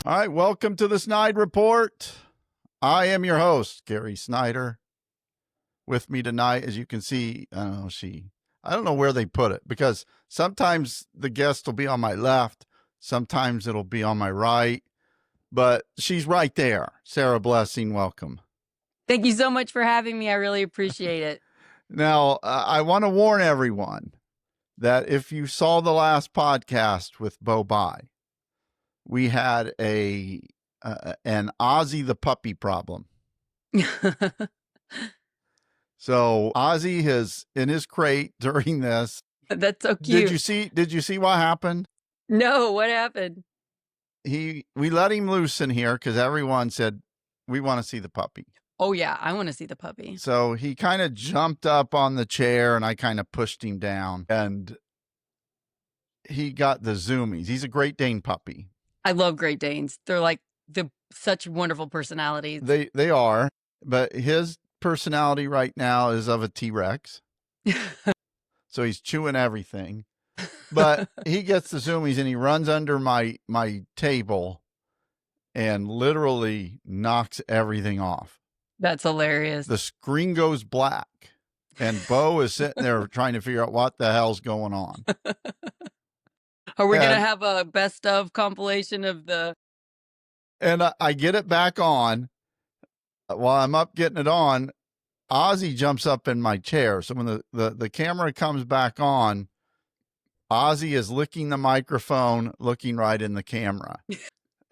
All right, welcome to the SnydeReport. I am your host, Gary Snyder. With me tonight, as you can see, I don't know where they put it, because sometimes the guest will be on my left, sometimes it'll be on my right, but she's right there. Sarah Blessing, welcome. Thank you so much for having me. I really appreciate it. Now, I want to warn everyone that if you saw the last podcast with Bo Bai, we had an Ozzy the puppy problem. So Ozzy is in his crate during this. That's so cute. Did you see what happened? No, what happened? We let him loose in here because everyone said, we want to see the puppy. Oh yeah, I want to see the puppy. So he kind of jumped up on the chair and I kind of pushed him down, and he got the zoomies. He's a Great Dane puppy. I love Great Danes. They're like such wonderful personalities. They are, but his personality right now is of a T-Rex. So he's chewing everything. But he gets the zoomies and he runs under my table and literally knocks everything off. That's hilarious. The screen goes black and Bo is sitting there trying to figure out what the hell's going on. Are we going to have a best of compilation of the... And I get it back on. While I'm up getting it on, Ozzy jumps up in my chair. So when the camera comes back on, Ozzy is licking the microphone, looking right in the camera.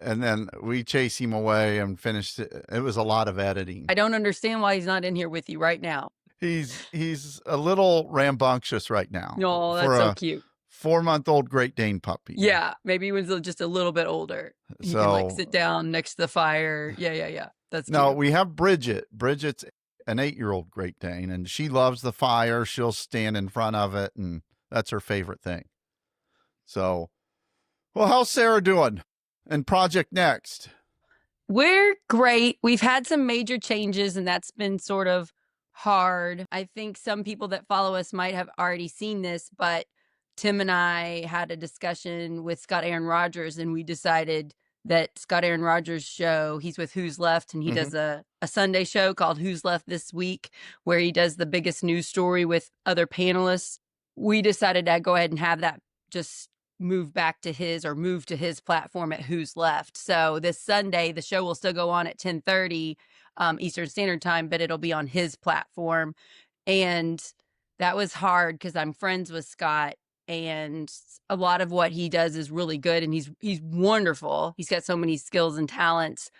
And then we chase him away and finished it. It was a lot of editing. I don't understand why he's not in here with you right now. He's a little rambunctious right now. No, that's so cute. 4-month-old Great Dane puppy. Yeah, maybe he was just a little bit older. He can like sit down next to the fire. Yeah. That's cute. No, we have Bridget. Bridget's an 8-year-old Great Dane, and she loves the fire. She'll stand in front of it, and that's her favorite thing. So, well, how's Sarah doing? And Project Next? We're great. We've had some major changes, and that's been sort of hard. I think some people that follow us might have already seen this, but Tim and I had a discussion with Scott Aaron Rodgers, and we decided that Scott Aaron Rodgers' show, he's with Who's Left, and he does a Sunday show called Who's Left This Week, where he does the biggest news story with other panelists. We decided to go ahead and have that just move to his platform at Who's Left. So this Sunday, the show will still go on at 10:30 Eastern Standard Time, but it'll be on his platform. And that was hard because I'm friends with Scott, and a lot of what he does is really good, and he's wonderful. He's got so many skills and talents,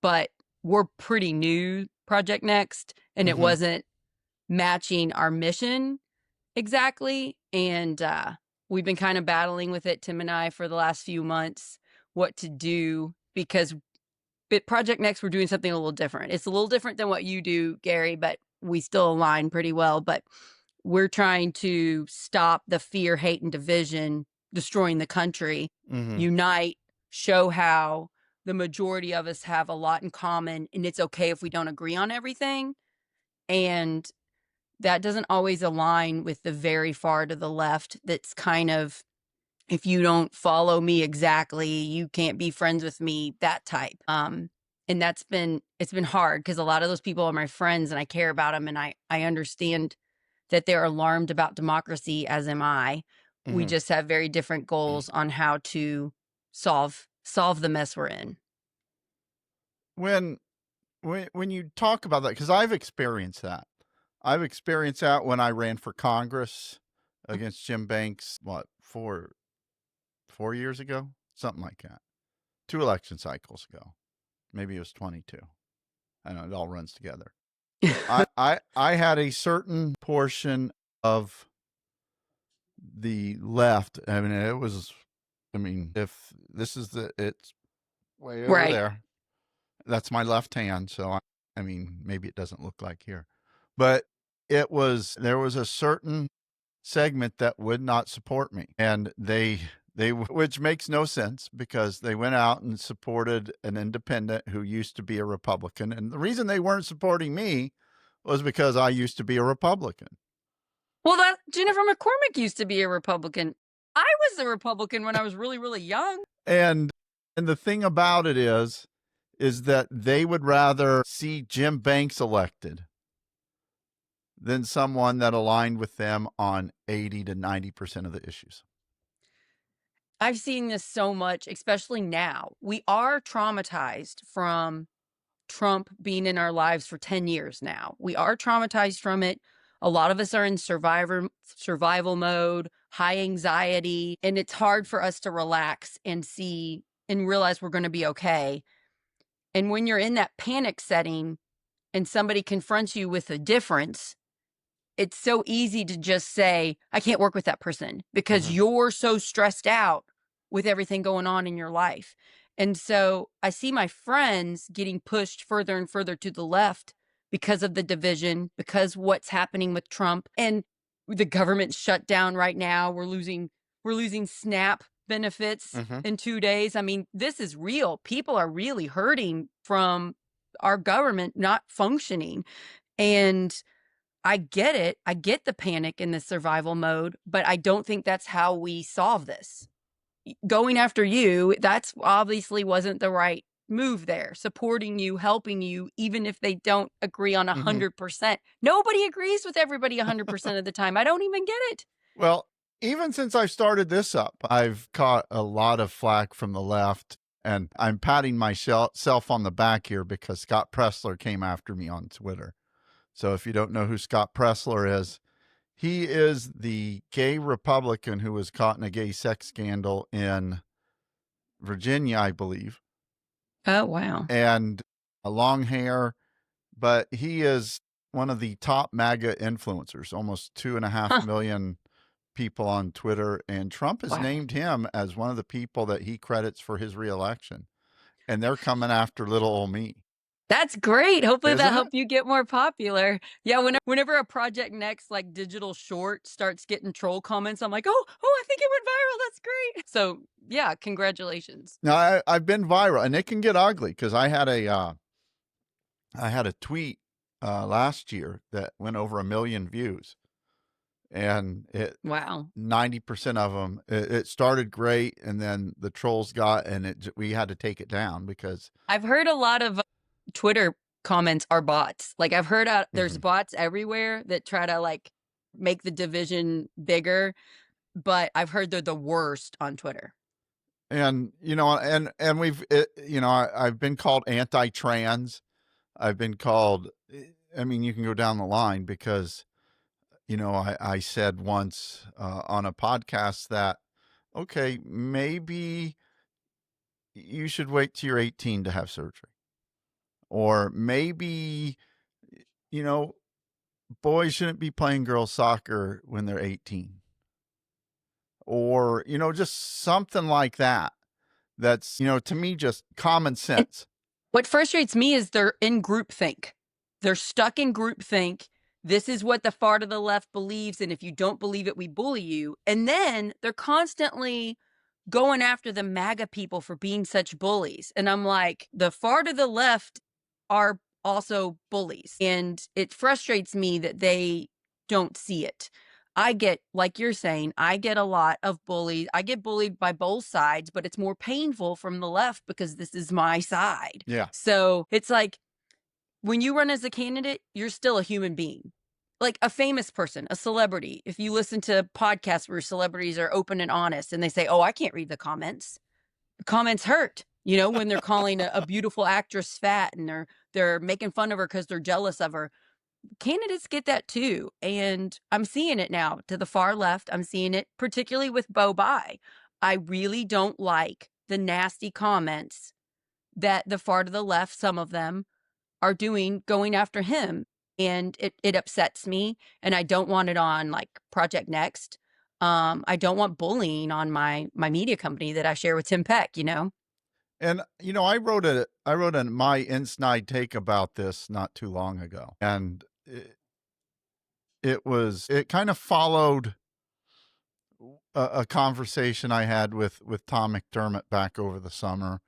but we're pretty new, Project Next, and it wasn't matching our mission exactly. And we've been kind of battling with it, Tim and I, for the last few months, what to do, because at Project Next, we're doing something a little different. It's a little different than what you do, Gary, but we still align pretty well. But we're trying to stop the fear, hate, and division destroying the country, unite, show how the majority of us have a lot in common, and it's okay if we don't agree on everything. And that doesn't always align with the very far to the left. That's kind of, if you don't follow me exactly, you can't be friends with me, that type. And it's been hard because a lot of those people are my friends and I care about them, and I understand that they're alarmed about democracy, as am I. We just have very different goals on how to solve the mess we're in. When you talk about that, because I've experienced that. I've experienced that when I ran for Congress against Jim Banks, 4 years ago? Something like that. 2 election cycles ago. Maybe it was 22. I know, it all runs together. I had a certain portion of the left. If this is it's way over there. That's my left hand. So, maybe it doesn't look like here. But there was a certain segment that would not support me. And they which makes no sense, because they went out and supported an independent who used to be a Republican. And the reason they weren't supporting me was because I used to be a Republican. Well, Jennifer McCormick used to be a Republican. I was a Republican when I was really, really young. And And the thing about it is that they would rather see Jim Banks elected than someone that aligned with them on 80 to 90% of the issues. I've seen this so much, especially now. We are traumatized from Trump being in our lives for 10 years now. We are traumatized from it. A lot of us are in survival mode, high anxiety, and it's hard for us to relax and see and realize we're going to be okay. And when you're in that panic setting and somebody confronts you with a difference, it's so easy to just say, I can't work with that person because Mhm. you're so stressed out with everything going on in your life. And so I see my friends getting pushed further and further to the left because of the division, because what's happening with Trump and the government shut down right now. We're losing SNAP benefits Mhm. in 2 days. I mean, this is real. People are really hurting from our government not functioning. And I get it. I get the panic and the survival mode, but I don't think that's how we solve this. Going after you, that's obviously wasn't the right move there. Supporting you, helping you, even if they don't agree on Mhm. 100%. Nobody agrees with everybody 100% of the time. I don't even get it. Well, even since I've started this up, I've caught a lot of flack from the left, and I'm patting myself on the back here because Scott Pressler came after me on Twitter. So if you don't know who Scott Pressler is, he is the gay Republican who was caught in a gay sex scandal in Virginia, I believe, Oh, wow. and a long hair, but he is one of the top MAGA influencers, almost 2.5 Huh. million people on Twitter. And Trump has Wow. named him as one of the people that he credits for his reelection. And they're coming after little old me, That's great. Hopefully that isn't it? helped you get more popular. Yeah, whenever a Project Next like digital short starts getting troll comments, I'm like, "Oh, I think it went viral. That's great." So, yeah, congratulations. Now I've been viral, and it can get ugly because I had a tweet last year that went over 1 million views, and it Wow. 90% of them, it started great, and then the trolls got, and we had to take it down because I've heard a lot of Twitter comments are bots. Like I've heard there's Mhm. bots everywhere that try to like make the division bigger, but I've heard they're the worst on Twitter. And and I've been called anti-trans. I've been called. I mean, you can go down the line because I said once on a podcast that okay, maybe you should wait till you're 18 to have surgery, or maybe you know boys shouldn't be playing girls soccer when they're 18, or just something like that. That's to me just common And sense. what frustrates me is they're in groupthink. They're stuck in groupthink. This is what the far to the left believes, and if you don't believe it, we bully you. And then they're constantly going after the MAGA people for being such bullies. And I'm like, the far to the left are also bullies. And it frustrates me that they don't see it. I get, like you're saying, I get a lot of bullies. I get bullied by both sides, but it's more painful from the left because this is my side. Yeah. So it's like when you run as a candidate, you're still a human being. Like a famous person, a celebrity. If you listen to podcasts where celebrities are open and honest and they say, "Oh, I can't read the comments." The comments hurt, when they're calling a beautiful actress fat and they're making fun of her because they're jealous of her. Candidates get that too. And I'm seeing it now to the far left. I'm seeing it particularly with Bo Bai. I really don't like the nasty comments that the far to the left, some of them, are doing going after him, and it upsets me, and I don't want it on, like, Project Next. I don't want bullying on my media company that I share with Tim Peck, you know? And I wrote a my inside take about this not too long ago, and it kind of followed a conversation I had with Tom McDermott back over the summer,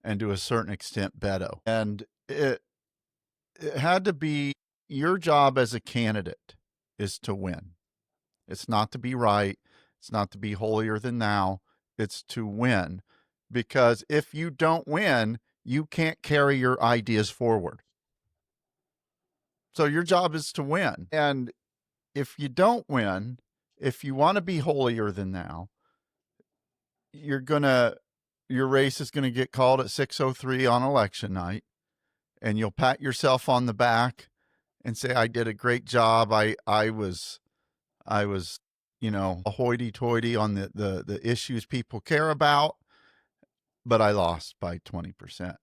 and to a certain extent Beto, and it had to be your job as a candidate is to win. It's not to be right. It's not to be holier than thou. It's to win. because if you don't win, you can't carry your ideas forward. So your job is to win. And if you don't win, if you want to be holier than thou, your race is going to get called at 6:03 on election night, and you'll pat yourself on the back and say, I did a great job. I was a hoity-toity on the issues people care about, but I lost by 20%.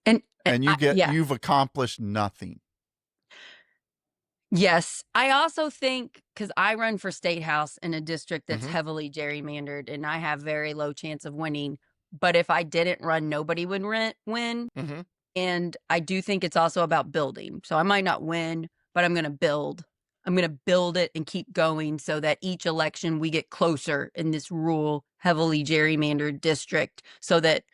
And And yeah. you've accomplished nothing. Yes. I also think, because I run for state house in a district that's Mhm. heavily gerrymandered and I have very low chance of winning. But if I didn't run, nobody would win. Mhm. And I do think it's also about building. So I might not win, but I'm going to build. I'm going to build it and keep going so that each election we get closer in this rural, heavily gerrymandered district so that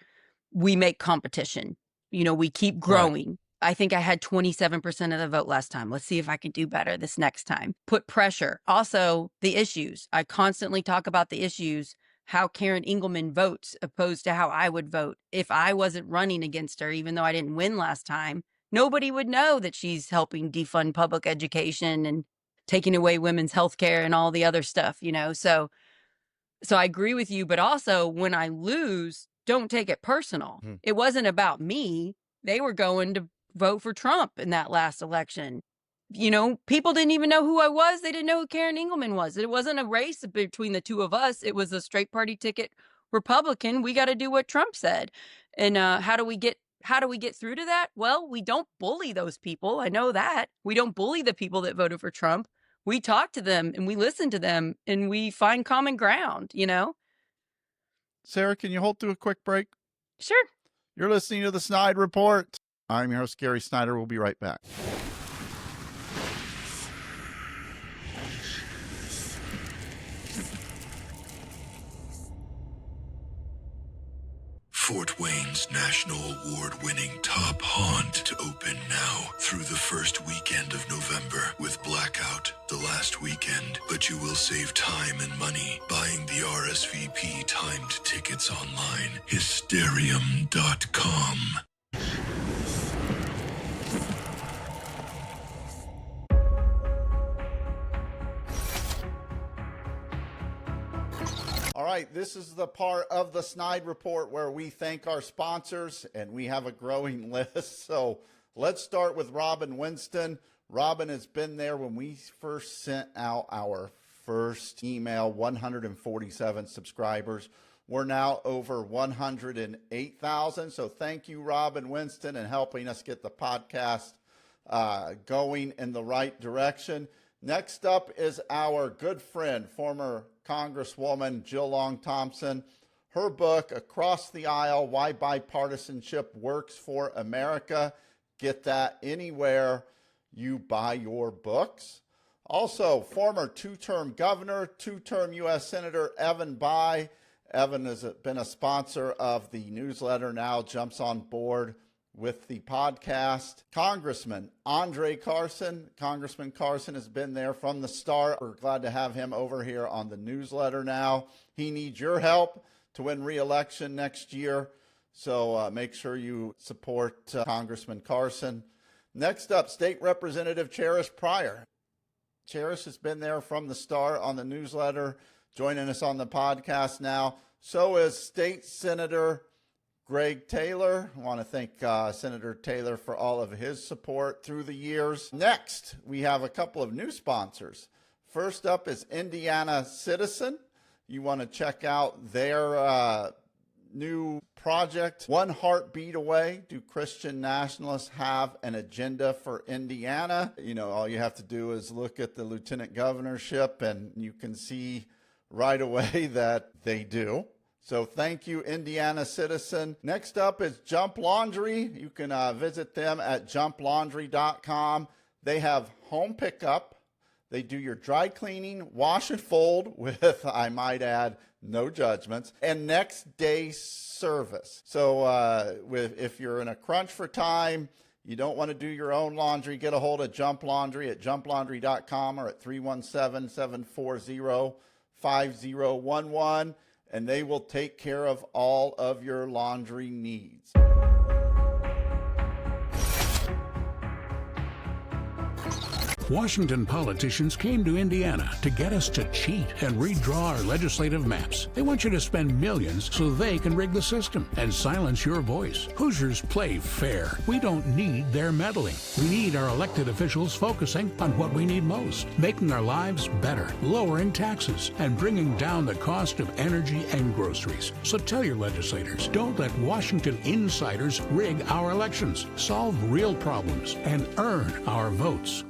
we make competition. We keep growing. I think I had 27% of the vote last time. Let's see if I can do better this next time. Put pressure. Also, the issues. I constantly talk about the issues, how Karen Engelman votes opposed to how I would vote. If I wasn't running against her, even though I didn't win last time, nobody would know that she's helping defund public education and taking away women's health care and all the other stuff, So I agree with you, but also when I lose, don't take it personal. Mhm. It wasn't about me. They were going to vote for Trump in that last election. People didn't even know who I was. They didn't know who Karen Engelman was. It wasn't a race between the two of us. It was a straight party ticket Republican. We got to do what Trump said. And how do we get through to that? Well, we don't bully those people. I know that. We don't bully the people that voted for Trump. We talk to them and we listen to them and we find common ground. Sarah, can you hold through a quick break? Sure. You're listening to the Snide Report. I'm your host, Gary Snyder. We'll be right back. Fort Wayne's national award-winning Top Haunt to open now through the first weekend of November with Blackout the last weekend, but you will save time and money buying the RSVP timed tickets online. Hysterium.com. All right, this is the part of the Snide Report where we thank our sponsors, and we have a growing list. So let's start with Robin Winston. Robin has been there when we first sent out our first email, 147 subscribers. We're now over 108,000. So thank you, Robin Winston, and helping us get the podcast going in the right direction. Next up is our good friend, former Congresswoman Jill Long Thompson. Her book, Across the Aisle, Why Bipartisanship Works for America. Get that anywhere you buy your books. Also, former two-term governor, two-term U.S. Senator Evan Bayh. Evan has been a sponsor of the newsletter, now jumps on board with the podcast. Congressman Andre Carson. Congressman Carson has been there from the start. We're glad to have him over here on the newsletter now. He needs your help to win re-election next year. So make sure you support Congressman Carson. Next up, State Representative Cherish Pryor. Cherish has been there from the start on the newsletter, joining us on the podcast now. So is State Senator Greg Taylor. I want to thank Senator Taylor for all of his support through the years. Next, we have a couple of new sponsors. First up is Indiana Citizen. You want to check out their new project, One Heartbeat Away. Do Christian nationalists have an agenda for Indiana? All you have to do is look at the lieutenant governorship and you can see right away that they do. So thank you, Indiana Citizen. Next up is Jump Laundry. You can visit them at jumplaundry.com. They have home pickup. They do your dry cleaning, wash and fold with, I might add, no judgments, and next day service. So if you're in a crunch for time, you don't want to do your own laundry, get a hold of Jump Laundry at jumplaundry.com or at 317-740-5011. and they will take care of all of your laundry needs. Washington politicians came to Indiana to get us to cheat and redraw our legislative maps. They want you to spend millions so they can rig the system and silence your voice. Hoosiers play fair. We don't need their meddling. We need our elected officials focusing on what we need most, making our lives better, lowering taxes, and bringing down the cost of energy and groceries. So tell your legislators, don't let Washington insiders rig our elections. Solve real problems and earn our votes.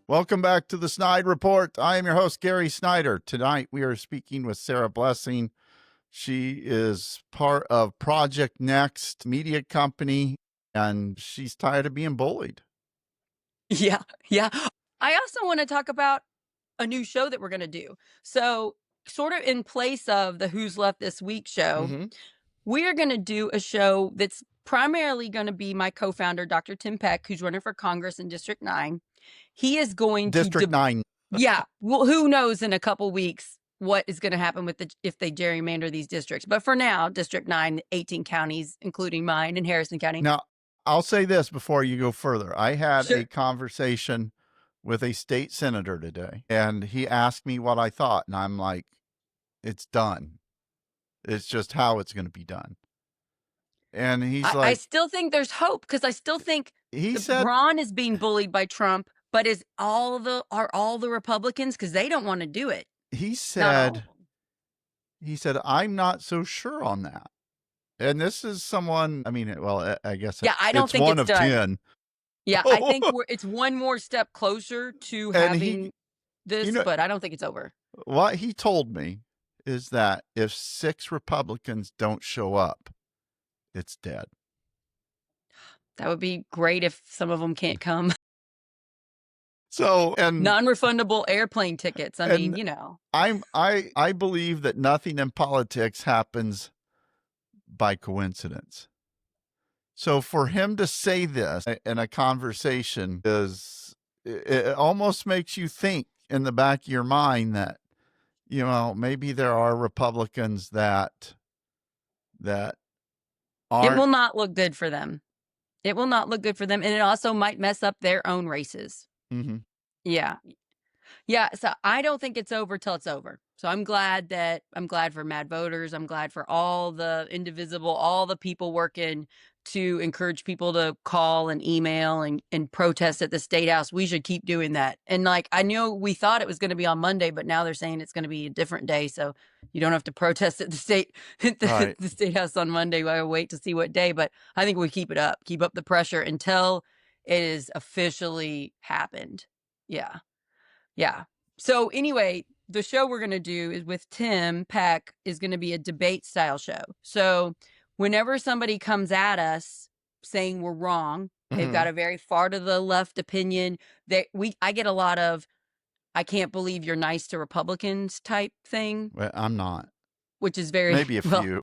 Welcome back to the Snide Report. I am your host, Gary Snyder. Tonight we are speaking with Sarah Blessing. She is part of Project Next media company, and she's tired of being bullied. Yeah. I also want to talk about a new show that we're going to do. So, sort of in place of the Who's Left This Week show, we are going to do a show that's primarily going to be my co-founder, Dr. Tim Peck, who's running for Congress in District 9. He is going District 9. Yeah. Well, who knows in a couple weeks what is going to happen with if they gerrymander these districts. But for now, District 9, 18 counties, including mine and Harrison County. Now, I'll say this before you go further. I had Sure. a conversation with a state senator today, and he asked me what I thought, and I'm like, it's done. It's just how it's going to be done. And he's I like, still think there's hope, because I still think he said, Braun is being bullied by Trump, but are all the Republicans, because they don't want to do it. he Not all of said, them. I'm not so sure on that. And this is someone, I mean, well, I guess Yeah, I don't it's think one it's of done. 10. Yeah, I think it's one more step closer to And having this, but I don't think it's over. What he told me is that if 6 Republicans don't show up, it's dead. That would be great if some of them can't come. So, and Non-refundable airplane tickets. I mean, you know. I believe that nothing in politics happens by coincidence. So for him to say this in a conversation it almost makes you think in the back of your mind that, you know, maybe there are Republicans that aren't. It will not look good for them. It will not look good for them. And it also might mess up their own races. Mm-hmm. Yeah. Yeah. So I don't think it's over till it's over. So I'm glad for Mad Voters. I'm glad for all the indivisible, all the people working to encourage people to call and email and protest at the State House. We should keep doing that. And like, I know we thought it was going to be on Monday, but now they're saying it's going to be a different day. So you don't have to protest at the the State House on Monday. I'll wait to see what day, but I think we keep up the pressure until it is officially happened. Yeah. Yeah. So anyway, the show we're going to do is with Tim Peck is going to be a debate style show. So whenever somebody comes at us saying we're wrong, they've got a very far to the left opinion. I get a lot of, I can't believe you're nice to Republicans type thing. Well, I'm not. Which is very maybe a few.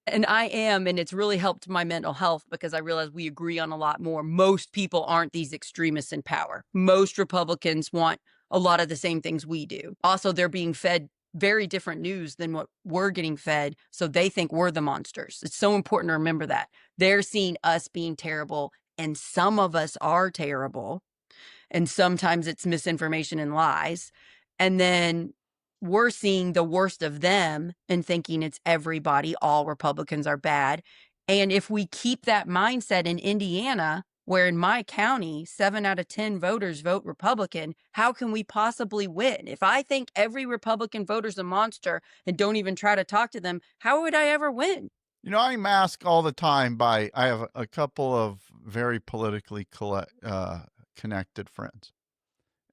And I am, and it's really helped my mental health because I realize we agree on a lot more. Most people aren't these extremists in power. Most Republicans want a lot of the same things we do. Also, they're being fed very different news than what we're getting fed, so they think we're the monsters. It's so important to remember that. They're seeing us being terrible, and some of us are terrible, and sometimes it's misinformation and lies. And then we're seeing the worst of them and thinking it's everybody, all Republicans are bad. And if we keep that mindset in Indiana, where in my county, 7 out of 10 voters vote Republican, how can we possibly win? If I think every Republican voter's a monster and don't even try to talk to them, how would I ever win? You know, I'm asked all the time I have a couple of very politically connected friends.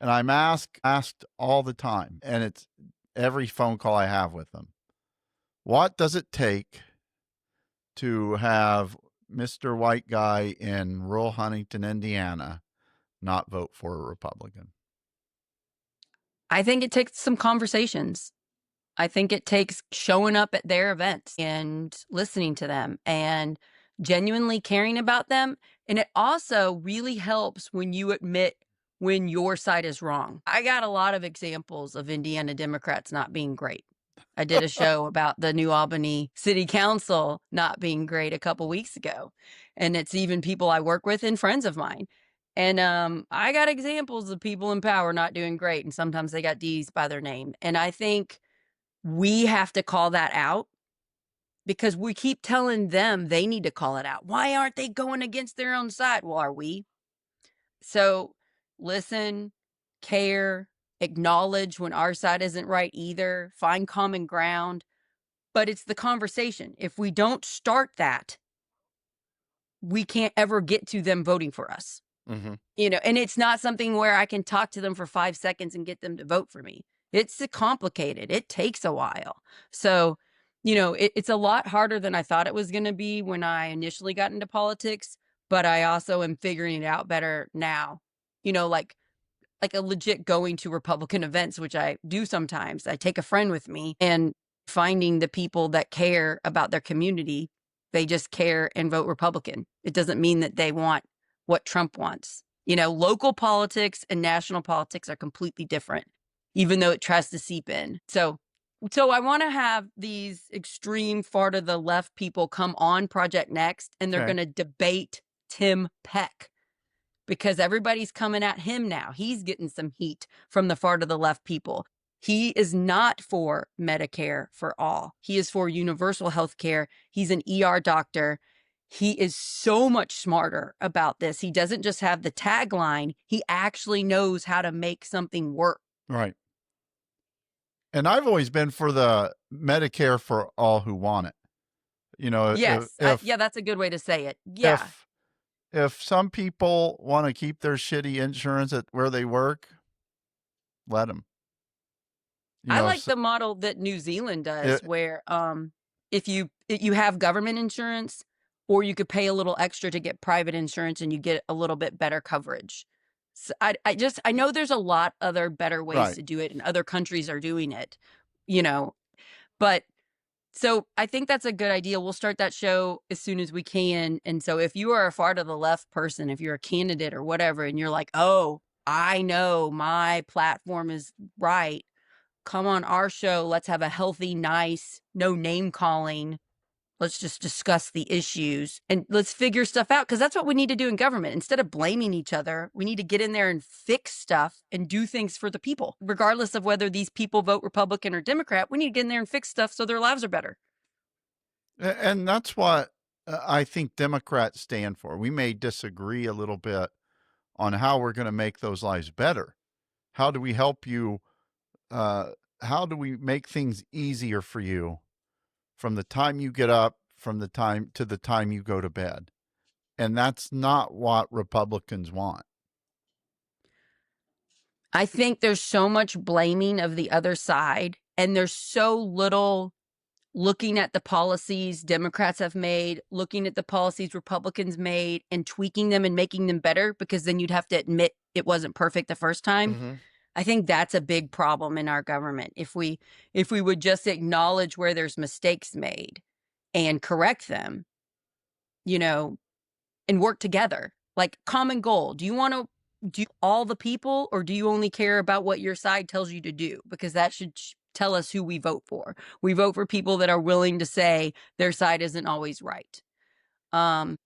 And I'm asked all the time, and it's every phone call I have with them. What does it take to have Mr. White Guy in rural Huntington, Indiana, not vote for a Republican? I think it takes some conversations. I think it takes showing up at their events and listening to them and genuinely caring about them. And it also really helps when you admit when your side is wrong. I got a lot of examples of Indiana Democrats not being great. I did a show about the New Albany City Council not being great a couple weeks ago. And it's even people I work with and friends of mine. And I got examples of people in power not doing great. And sometimes they got D's by their name. And I think we have to call that out because we keep telling them they need to call it out. Why aren't they going against their own side? Well, are we? So listen, care, acknowledge when our side isn't right either, find common ground. But it's the conversation. If we don't start that, we can't ever get to them voting for us. Mm-hmm. And it's not something where I can talk to them for 5 seconds and get them to vote for me. It's complicated. It takes a while. So, it's a lot harder than I thought it was going to be when I initially got into politics, but I also am figuring it out better now. Like a legit going to Republican events, which I do sometimes. I take a friend with me and finding the people that care about their community. They just care and vote Republican. It doesn't mean that they want what Trump wants. Local politics and national politics are completely different, even though it tries to seep in. So I want to have these extreme far to the left people come on Project Next, and they're Okay. going to debate Tim Peck because everybody's coming at him now. He's getting some heat from the far to the left people. He is not for Medicare for all. He is for universal health care. He's an ER doctor. He is so much smarter about this. He doesn't just have the tagline. He actually knows how to make something work. Right. And I've always been for the Medicare for all who want it. Yes. if that's a good way to say it. Yeah. if some people want to keep their shitty insurance at where they work, let them. I like the model that New Zealand does, where if you have government insurance, or you could pay a little extra to get private insurance and you get a little bit better coverage. So I know there's a lot other better ways Right. to do it, and other countries are doing it, but so I think that's a good idea. We'll start that show as soon as we can. And so if you are a far to the left person, if you're a candidate or whatever, and you're like, oh, I know my platform is right, come on our show. Let's have a healthy, nice, no name calling. Let's just discuss the issues and let's figure stuff out, because that's what we need to do in government. Instead of blaming each other, we need to get in there and fix stuff and do things for the people. Regardless of whether these people vote Republican or Democrat, we need to get in there and fix stuff so their lives are better. And that's what I think Democrats stand for. We may disagree a little bit on how we're going to make those lives better. How do we help you? How do we make things easier for you from the time you get up, from the time to the time you go to bed? And that's not what Republicans want. I think there's so much blaming of the other side, and there's so little looking at the policies Democrats have made, looking at the policies Republicans made, and tweaking them and making them better, because then you'd have to admit it wasn't perfect the first time. Mm-hmm. I think that's a big problem in our government. If we would just acknowledge where there's mistakes made and correct them, and work together, like common goal. Do you want to do all the people, or do you only care about what your side tells you to do? Because that should tell us who we vote for. We vote for people that are willing to say their side isn't always right. Well,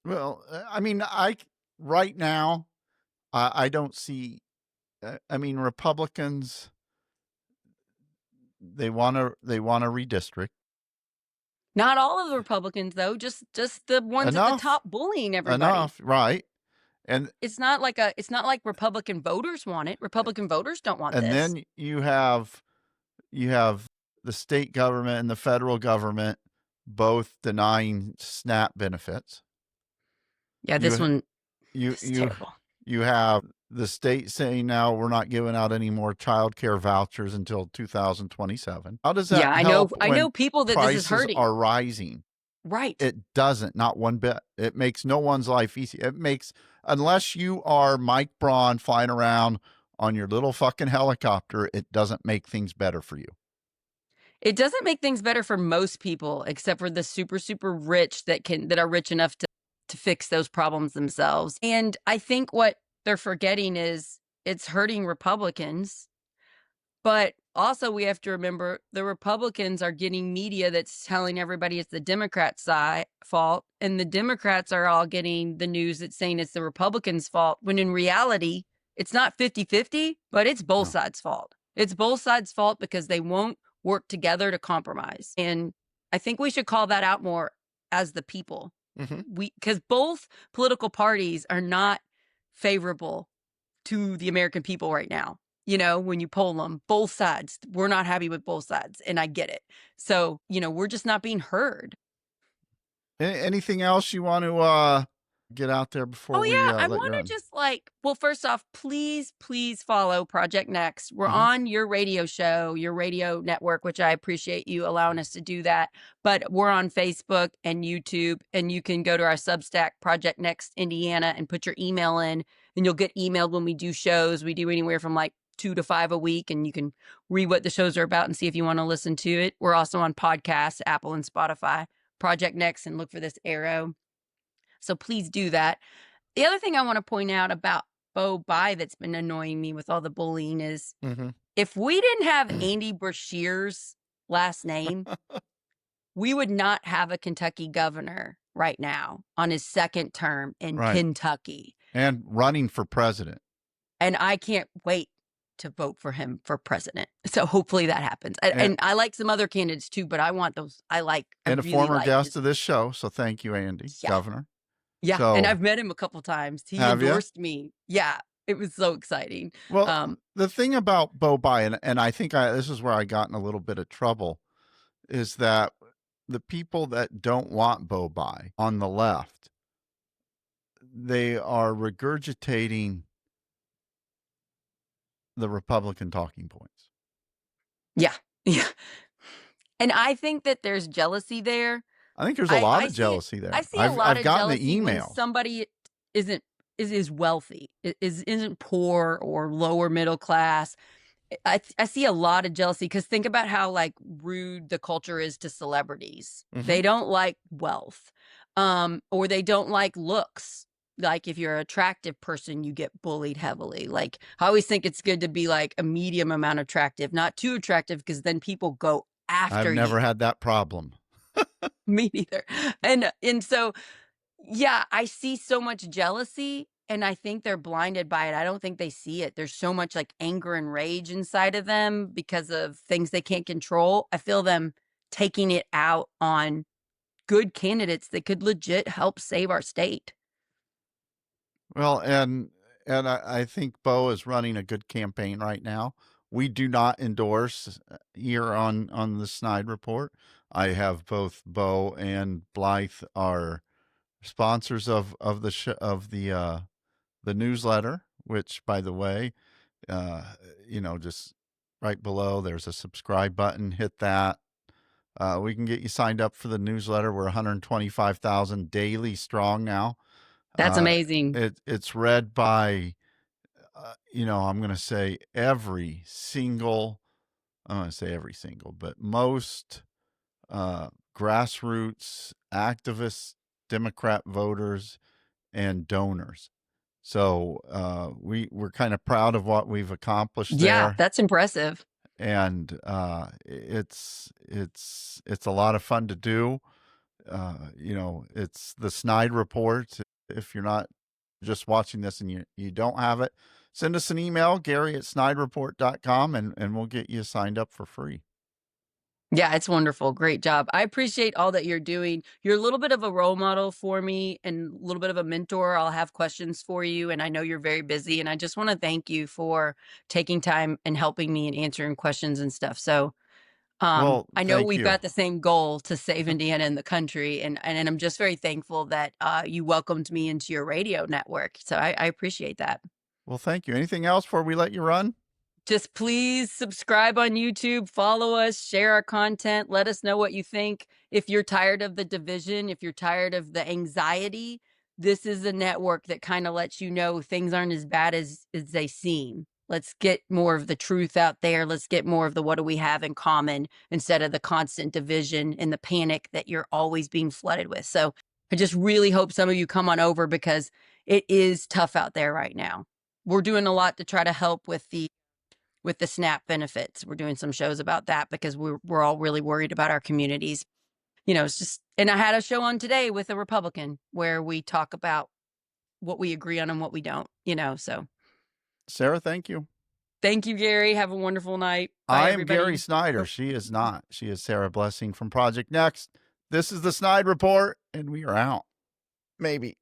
I mean, right now, I don't see. I mean, Republicans, they want to redistrict. Not all of the Republicans, though, just the ones at the top bullying everybody. Enough, right? And it's not like Republican voters want it. Republican voters don't want this. And then you have the state government and the federal government both denying SNAP benefits. Yeah, this one is terrible. You have the state saying now we're not giving out any more child care vouchers until 2027. How does that help? I know people that this is hurting. Prices are rising. Right. It doesn't, not one bit. It makes no one's life easy. It makes, unless you are Mike Braun flying around on your little fucking helicopter, it doesn't make things better for you. It doesn't make things better for most people, except for the super, super rich that are rich enough to fix those problems themselves. And I think what they're forgetting is it's hurting Republicans, but also we have to remember the Republicans are getting media that's telling everybody it's the Democrats' fault, and the Democrats are all getting the news that's saying it's the Republicans' fault, when in reality, it's not 50-50, but it's both No. sides' fault. It's both sides' fault because they won't work together to compromise. And I think we should call that out more as the people. Because both political parties are not favorable to the American people right now. You know, when you poll them, both sides, we're not happy with both sides, and I get it. So, we're just not being heard. Anything else you want to get out there before Oh, we yeah, I let you want run? to just well, first off, please follow Project Next. We're on your radio show, your radio network, which I appreciate you allowing us to do that. But we're on Facebook and YouTube, and you can go to our Substack, Project Next Indiana, and put your email in, and you'll get emailed when we do shows. We do anywhere from 2 to 5 a week, and you can read what the shows are about and see if you want to listen to it. We're also on podcasts, Apple and Spotify, Project Next, and look for this arrow. So please do that. The other thing I want to point out about Bo Bai that's been annoying me with all the bullying is if we didn't have Andy Beshear's last name, we would not have a Kentucky governor right now on his second term in Kentucky. And running for president. And I can't wait to vote for him for president. So hopefully that happens. And I like some other candidates too, but I want those. And a former guest of this show. So thank you, Andy, governor. Yeah, so, and I've met him a couple times. He endorsed me. Yeah, it was so exciting. Well, the thing about Bo Bai, and I think this is where I got in a little bit of trouble, is that the people that don't want Bo Bai on the left, they are regurgitating the Republican talking points. Yeah. And I think that there's jealousy there. I think there's a lot of jealousy there. I see a lot of gotten jealousy the email. when somebody is wealthy, isn't poor or lower middle class. I see a lot of jealousy because think about how rude the culture is to celebrities. They don't like wealth, or they don't like looks. Like if you're an attractive person, you get bullied heavily. I always think it's good to be a medium amount attractive, not too attractive, because then people go after you. I've never had that problem. Me neither. And so, yeah, I see so much jealousy, and I think they're blinded by it. I don't think they see it. There's so much anger and rage inside of them because of things they can't control. I feel them taking it out on good candidates that could legit help save our state. Well, and I think Bo is running a good campaign right now. We do not endorse here on the SnydeReport. I have both Bo and Blythe are sponsors of the newsletter, which, by the way, just right below there's a subscribe button. Hit that. We can get you signed up for the newsletter. We're 125,000 daily strong now. That's amazing. It's read by, I'm going to say every single, but most grassroots activists, Democrat voters, and donors. So we're kind of proud of what we've accomplished there. Yeah, that's impressive. And it's a lot of fun to do. It's the SnydeReport. If you're not just watching this and you don't have it, send us an email, Gary@SnydeReport.com, and we'll get you signed up for free. Yeah, it's wonderful. Great job. I appreciate all that you're doing. You're a little bit of a role model for me and a little bit of a mentor. I'll have questions for you, and I know you're very busy, and I just want to thank you for taking time and helping me and answering questions and stuff. So Well, I know thank we've you. got the same goal to save Indiana and the country, and I'm just very thankful that you welcomed me into your radio network. So I appreciate that. Well, thank you. Anything else before we let you run? Just please subscribe on YouTube, follow us, share our content, let us know what you think. If you're tired of the division, if you're tired of the anxiety, this is a network that kind of lets you know things aren't as bad as they seem. Let's get more of the truth out there. Let's get more of the what do we have in common instead of the constant division and the panic that you're always being flooded with. So I just really hope some of you come on over because it is tough out there right now. We're doing a lot to try to help with the with the SNAP benefits. We're doing some shows about that because we're all really worried about our communities. It's just, and I had a show on today with a Republican where we talk about what we agree on and what we don't, so. Sarah, thank you. Thank you, Gary. Have a wonderful night. Bye, I am everybody. Gary Snyder. She is not. She is Sarah Blessing from Project Next. This is the Snide Report, and we are out. Maybe.